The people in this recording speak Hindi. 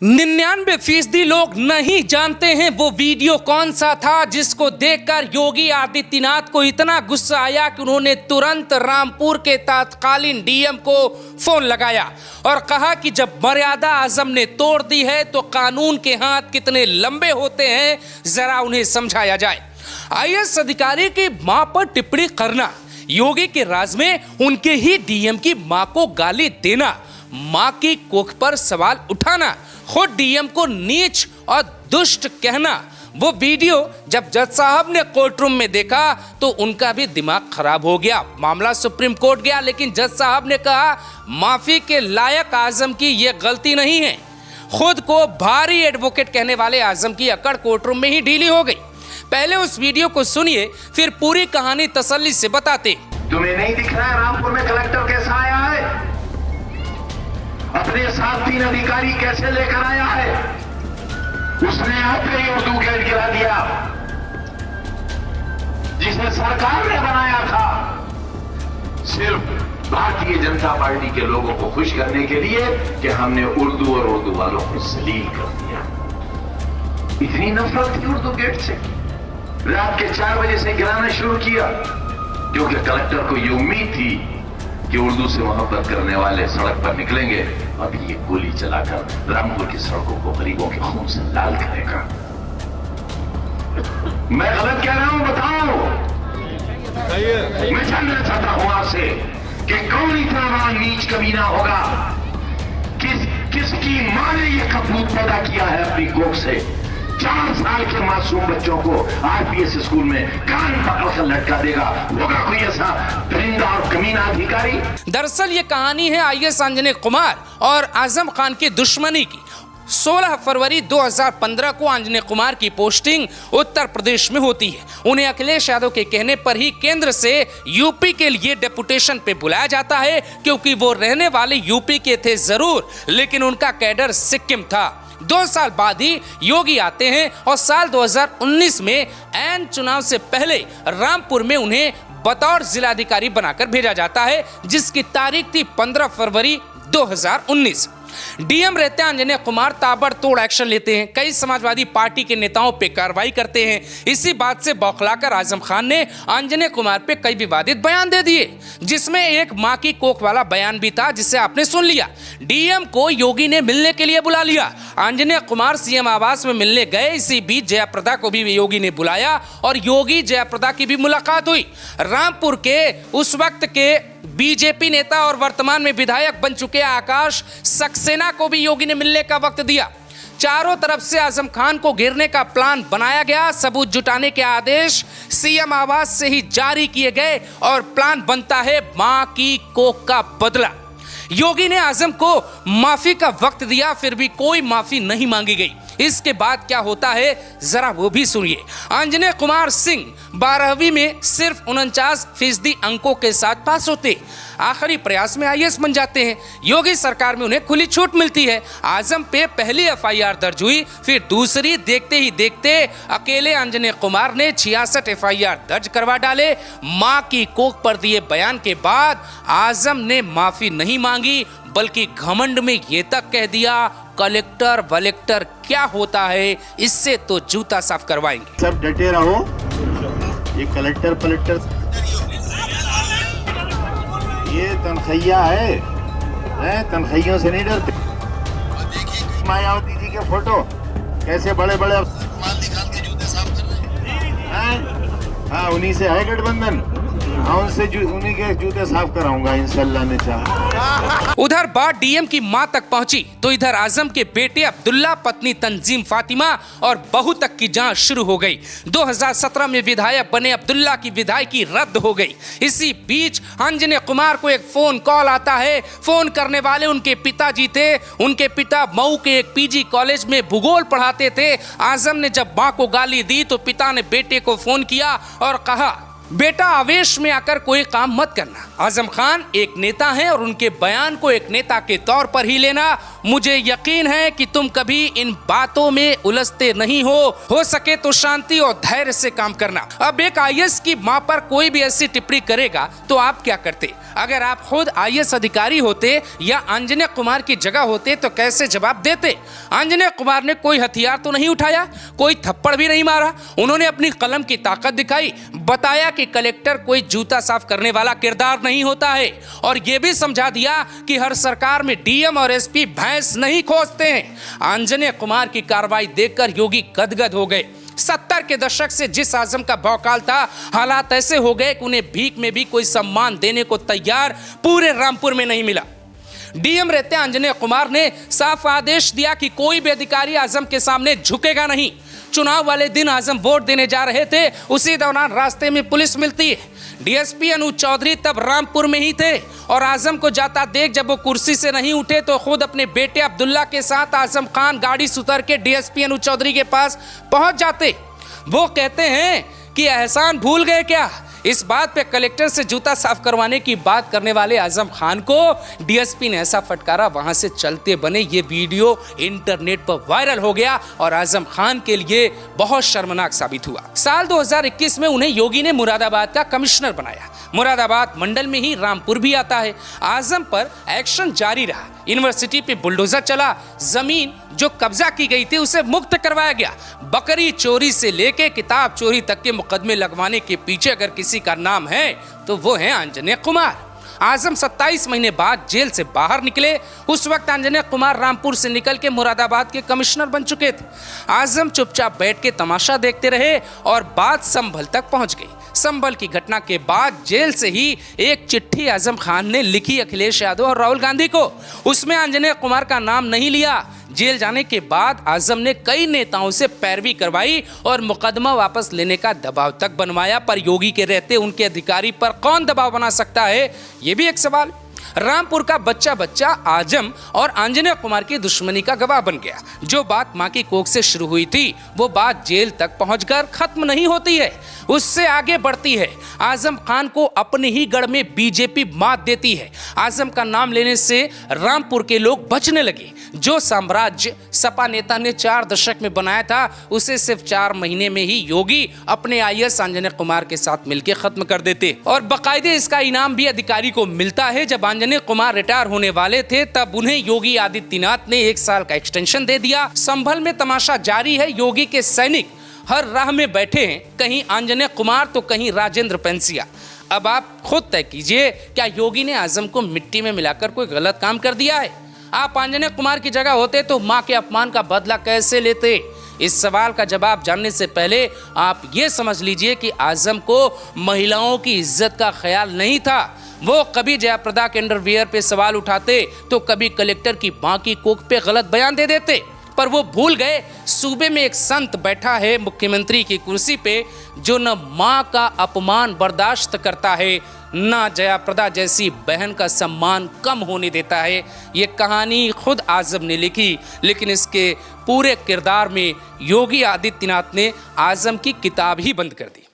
99% लोग नहीं जानते हैं वो वीडियो कौन सा था जिसको देखकर योगी आदित्यनाथ को इतना गुस्सा आया कि उन्होंने तुरंत रामपुर के तत्कालीन डीएम को फोन लगाया और कहा कि जब मर्यादा आजम ने तोड़ दी है तो कानून के हाथ कितने लंबे होते हैं जरा उन्हें समझाया जाए। आईएएस अधिकारी की मां पर टिप्पणी करना, योगी के राज में उनके ही डीएम की मां को गाली देना, मां की कोख पर सवाल उठाना, खुद डीएम को नीच और दुष्ट कहना। वो वीडियो जब जज साहब ने कोर्ट रूम में देखा तो उनका भी दिमाग खराब हो गया। मामला सुप्रीम कोर्ट गया, लेकिन जज साहब ने कहा माफी के लायक आजम की ये गलती नहीं है। खुद को भारी एडवोकेट कहने वाले आजम की अकड़ कोर्ट रूम में ही ढीली हो गई। पहले उस वीडियो को सुनिए, फिर पूरी कहानी तसल्ली से बताते। तुम्हें नहीं दिख रहा है रामपुर में कलेक्टर कैसा आया है? अपने साथ 3 अधिकारी कैसे लेकर आया है? उसने अपने उर्दू गेट गिरा दिया जिसे सरकार ने बनाया था सिर्फ भारतीय जनता पार्टी के लोगों को खुश करने के लिए कि हमने उर्दू और उर्दू वालों को जलील कर दिया। इतनी नफरत थी उर्दू गेट से, रात के 4 बजे से गिराना शुरू किया क्योंकि कलेक्टर को ये उम्मीद थी कि उर्दू से मोहब्बत करने वाले सड़क पर निकलेंगे और ये गोली चलाकर रामपुर की सड़कों को गरीबों के खून से लाल करेगा। मैं गलत कह रहा हूं? बताओ। मैं जानना चाहता हूं आपसे कि कौन इतना बड़ा नीच कमीना होगा, किसकी मां ने ये कपूत पैदा किया है अपनी कोख से? 4 साल के मासूम बच्चों को आरपीएस स्कूल में कान पकड़कर लटका देगा। होगा कोई ऐसा परिंदा और कमीना अधिकारी? दरअसल ये कहानी है आईएएस अंजनी कुमार और आजम खान की दुश्मनी की। 16 फरवरी 2015 को अंजनी कुमार की पोस्टिंग उत्तर प्रदेश में होती है। उन्हें अखिलेश यादव के कहने पर ही केंद्र से यूपी के लिए डेपुटेशन पे बुलाया जाता है, क्योंकि वो रहने वाले यूपी के थे जरूर, लेकिन उनका कैडर सिक्किम था। 2 साल बाद ही योगी आते हैं और साल 2019 में ऐन चुनाव से पहले रामपुर में उन्हें बतौर जिलाधिकारी बनाकर भेजा जाता है, जिसकी तारीख थी 15 फरवरी 2019। डीएम रहते हैं अंजनी कुमार ताबड़तोड़ एक्शन लेते हैं, कई समाजवादी पार्टी के नेताओं पे कार्रवाई करते हैं। इसी बात से बौखलाकर आजम खान ने अंजनी कुमार पे कई विवादित बयान दे दिए, जिसमें एक मां की कोख वाला बयान भी था जिसे आपने सुन लिया। डीएम को योगी ने मिलने के लिए बुला लिया। अंजनी कुमार सीएम आवास में मिलने गए, इसी बीच जयाप्रदा को भी योगी ने बुलाया और योगी जयाप्रदा की भी मुलाकात हुई। रामपुर के उस वक्त के बीजेपी नेता और वर्तमान में विधायक बन चुके आकाश सक्सेना को भी योगी ने मिलने का वक्त दिया। चारों तरफ से आजम खान को घेरने का प्लान बनाया गया। सबूत जुटाने के आदेश सीएम आवास से ही जारी किए गए और प्लान बनता है मां की कोख का बदला। योगी ने आजम को माफी का वक्त दिया, फिर भी कोई माफी नहीं मांगी गई। इसके बाद क्या होता है जरा वो भी सुनिए। अंजनी कुमार सिंह 12वीं में सिर्फ 49% अंकों के साथ पास होते, आखिरी प्रयास में आईएएस बन जाते हैं। योगी सरकार में उन्हें खुली छूट मिलती है। आजम पे पहली एफआईआर दर्ज हुई, फिर दूसरी। देखते ही देखते अकेले अंजनी कुमार ने 66 एफआईआर दर्ज करवा डाले। मां की कोख पर दिए बयान के बाद आजम ने माफी नहीं मांगी, बल्कि घमंड में ये तक कह दिया कलेक्टर वलेक्टर क्या होता है, इससे तो जूता साफ करवाएंगे। सब डटे रहो, ये कलेक्टर पलेक्टर ये तनखैया है, तनखैयों से नहीं डरते। मायावती जी के फोटो कैसे बड़े बड़े माल निकाल के जूते साफ कर रहे हैं। हाँ, उन्हीं से है गठबंधन। उनसे उन्हीं के जूते साफ कराऊंगा इंशाल्लाह ने चाहा। उधर बात डीएम की मां तक पहुंची तो इधर आजम के बेटे अब्दुल्ला, पत्नी तंजीम फातिमा और बहू तक की जांच शुरू हो गई। 2017 में विधायक बने अब्दुल्ला की विधायकी रद्द हो गई। इसी बीच अंजनी कुमार को एक फोन कॉल आता है। फोन करने वाले उनके पिताजी थे। उनके पिता मऊ के एक पीजी कॉलेज में भूगोल पढ़ाते थे। आजम ने जब मां को गाली दी तो पिता ने बेटे को फोन किया और कहा बेटा आवेश में आकर कोई काम मत करना। आजम खान एक नेता हैं और उनके बयान को एक नेता के तौर पर ही लेना। मुझे यकीन है कि तुम कभी इन बातों में उलझते नहीं हो सके तो शांति और धैर्य से काम करना। अब एक आईएएस की मां पर कोई भी ऐसी टिप्पणी करेगा तो आप क्या करते? अगर आप खुद आईएएस अधिकारी होते या आंजनेय कुमार की जगह होते तो कैसे जवाब देते? आंजनेय कुमार ने कोई हथियार तो नहीं उठाया, कोई थप्पड़ भी नहीं मारा। उन्होंने अपनी कलम की ताकत दिखाई, बताया कि कलेक्टर कोई जूता साफ करने वाला किरदार नहीं होता है, और यह भी समझा दिया कि हर सरकार में डीएम और एसपी भैंस नहीं खोजते हैं। आंजनेय कुमार की कार्रवाई देखकर योगी गदगद हो गए। 70 के दशक से जिस आजम का भौकाल था, हालात ऐसे हो गए कि उन्हें भीख में भी कोई सम्मान देने को तैयार पूरे रामपुर में नहीं मिला। डीएम रहते आंजनेय कुमार ने साफ आदेश दिया कि कोई भी अधिकारी आजम के सामने झुकेगा नहीं। चुनाव वाले दिन आजम वोट देने जा रहे थे, उसी दौरान रास्ते में पुलिस मिलती है। डीएसपी अनुज चौधरी तब रामपुर में ही थे और आजम को जाता देख जब वो कुर्सी से नहीं उठे तो खुद अपने बेटे अब्दुल्ला के साथ आजम खान गाड़ी से उतर के डीएसपी अनुज चौधरी के पास पहुंच जाते। वो कहते हैं कि एहसान भूल गए क्या? इस बात पे कलेक्टर से जूता साफ करवाने की बात करने वाले आजम खान को डीएसपी ने ऐसा फटकारा, वहां से चलते बने ये वीडियो इंटरनेट पर वायरल हो गया और आजम खान के लिए बहुत शर्मनाक साबित हुआ। साल 2021 में उन्हें योगी ने मुरादाबाद का कमिश्नर बनाया। मुरादाबाद मंडल में ही रामपुर भी आता है। आजम पर एक्शन जारी रहा। यूनिवर्सिटी पे बुलडोजर चला, जमीन जो कब्जा की गई थी उसे मुक्त करवाया गया। बकरी चोरी से लेके किताब चोरी तक के मुकदमे लगवाने के पीछे अगर किसी का नाम है तो वो है आंजनेय कुमार। आजम 27 महीने बाद जेल से बाहर निकले। उस वक्त आंजनेय कुमार रामपुर से निकल के मुरादाबाद के कमिश्नर बन चुके थे। आजम चुपचाप बैठ के तमाशा देखते रहे और बात संभल तक पहुंच गई। संभल की घटना के बाद जेल से ही एक चिट्ठी आजम खान ने लिखी अखिलेश यादव और राहुल गांधी को। उसमें आंजनेय कुमार का नाम नहीं लिया। जेल जाने के बाद आजम ने कई नेताओं से पैरवी करवाई और मुकदमा वापस लेने का दबाव तक बनवाया, पर योगी के रहते उनके अधिकारी पर कौन दबाव बना सकता है, ये भी एक सवाल। रामपुर का बच्चा बच्चा आजम और आंजनेय कुमार की दुश्मनी का गवाह बन गया। जो बात मां की कोख से शुरू हुई थी वो बात जेल तक पहुंचकर खत्म नहीं होती है, उससे आगे बढ़ती है। आजम खान को अपने ही गढ़ में बीजेपी मात देती है। आजम का नाम लेने से रामपुर के लोग बचने लगे। जो साम्राज्य सपा नेता ने 4 दशक में बनाया था उसे सिर्फ 4 महीने में ही योगी अपने आईएएस आंजनेय कुमार के साथ मिलकर खत्म कर देते। और बाकायदे इसका इनाम भी अधिकारी को मिलता है। जब आंजनेय कुमार रिटायर होने वाले थे तब उन्हें योगी आदित्यनाथ ने 1 साल का एक्सटेंशन दे दिया। संभल में तमाशा जारी है। योगी के सैनिक हर राह में बैठे हैं, कहीं आंजनेय कुमार तो कहीं राजेंद्र पेंसिया। अब आप खुद तय कीजिए, क्या योगी ने आजम को मिट्टी में मिलाकर कोई गलत काम कर दिया है? आप आंजनेय कुमार की जगह होते तो मां के अपमान का बदला कैसे लेते? इस सवाल का जवाब जानने से पहले आप ये समझ लीजिए कि आजम को महिलाओं की इज्जत का ख्याल नहीं था। वो कभी जयाप्रदा के अंडरवियर पे सवाल उठाते तो कभी कलेक्टर की मां की कोख पे गलत बयान दे देते। पर वो भूल गए सूबे में एक संत बैठा है मुख्यमंत्री की कुर्सी पे जो न मां का अपमान बर्दाश्त करता है न जयाप्रदा जैसी बहन का सम्मान कम होने देता है। ये कहानी खुद आजम ने लिखी, लेकिन इसके पूरे किरदार में योगी आदित्यनाथ ने आजम की किताब ही बंद कर दी।